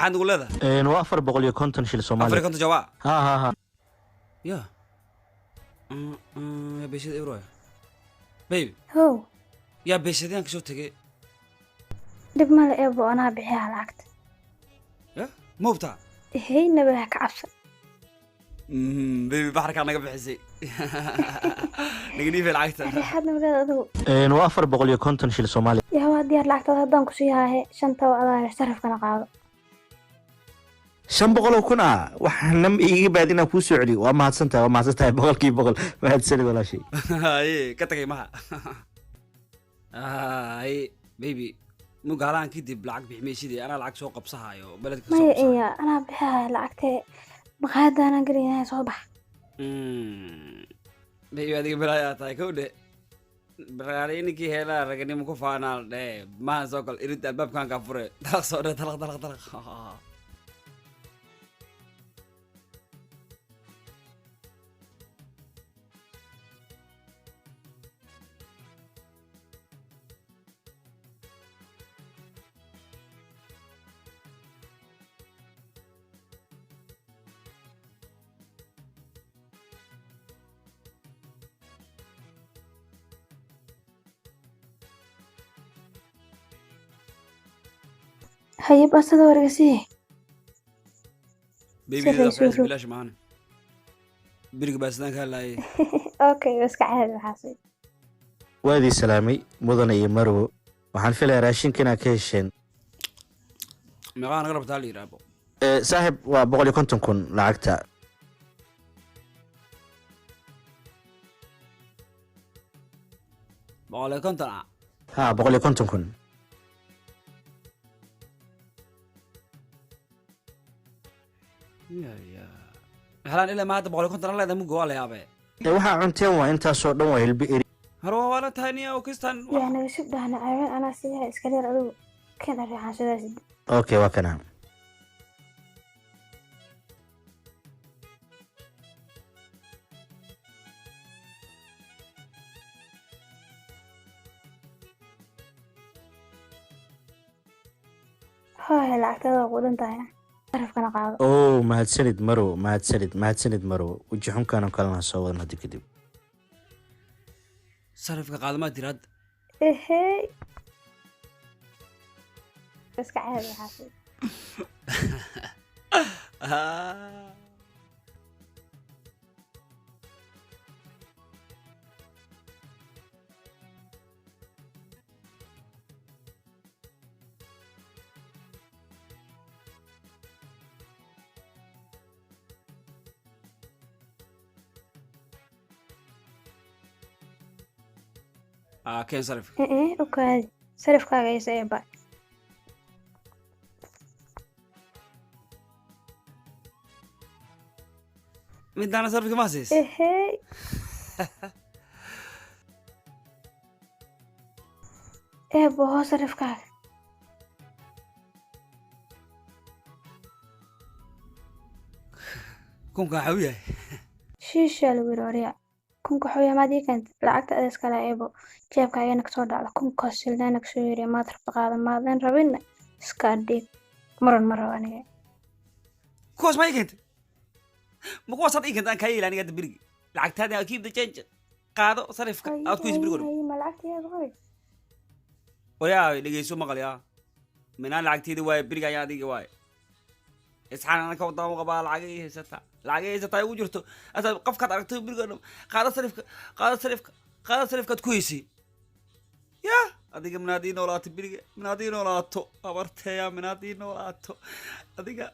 maxaad ugu leedahay waa 450 shil Soomaali afar konton jawaa ha ya ya beeshada euro baby Ho, ya beeshadaan ka soo tagay dib ma la eebo anaa bixiyaa lacagta. ya moobta Haynaba ha ka cabsan. baby baxarka naga bixisay nagani fi lacagta Rixaadna walaal adigu. waa 450 shil Soomaali Yaa waa diyaar lacagta haddaan ku sii haahe shanta oo adaa sarifkana qaado. 500 kun waxaan iiga baadina ku soo celiyo waa mahadsantahay boqolkiiba boqol mahadsanid walaashay ay ka tagay maha ay baby mugalaan kidib lacag bixmeeshidii ana lacag soo qabsahayo baladka soo Maya iya anaa bixiyaa lacagta maqaadana galinahay soo bax. baby adiga bilaa tahay kowde baraarinki heela raganimo ku faanaal dhee ma soo gal irid albaabkan ka fure dalaq soo dhee dalaq Haye basada wargasiye. baby Sir, da sir, sir. bilaash maana biriga baasidaan ka laayay Okay, iska caadi waxaasi. waadii salaamay mudane iyo marwo waxaan filayaa raashinka inaad ka hesheen meeqaa naga rabtaa la yiraahdo saaxib waa 150 kun lacagta boqol konton ha 150 kun ya halaan ilaa maanta boqol konton leedahay mugo waa la yaabay waxaa cunteen waa intaasoo dhan waa hilbi eri harwa wala taniya oo kistan Yaa naga shub dhahna ayaan anaa siyaa iska leer adigu. Kan arixan sidaas. okay waa kana Haa lacagtada qudan tahay. Sarifkana qaado. mahadsanid marwo wajhi xunkaan kalena soo wadan hadii kadib sarifka qaadama dirad Ehey. Iska caadi waxaasi. keen sarif Okay. Sarifkaaga isa ee baa. midana sarifka ma siis Ehey. Boho sarifkaaga. kunka xawiya Shiisha lagu yiraahdo. Kunka xoya maadii kan lacagta adees kala eebo. Jeebkaaga ka soo dhacdo kunka sildaana ka soo yiri maad rabta qaada maadan rabin iska dhig maran marawaniga. kuwas ma igent ma kuwas ad igent aan ka yeelan aniga birigi lacagtaada akiib da change qaado sarifka aad ku isbirgo Ma lacagtiyaga hoy. ويا لقيسو مقليا من أنا لعقتي واي برجع يا ديك واي إسحان أنا كوضا وقبال العقية ستا وجرتو أنت قف كات عرفتو برجع قاعد صرف كات كويسي يا أديك منادين ولا تبرجع منادين ولا تو أبرت يا منادين ولا تو أديك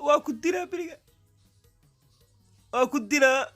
واكدينا برجع واكدينا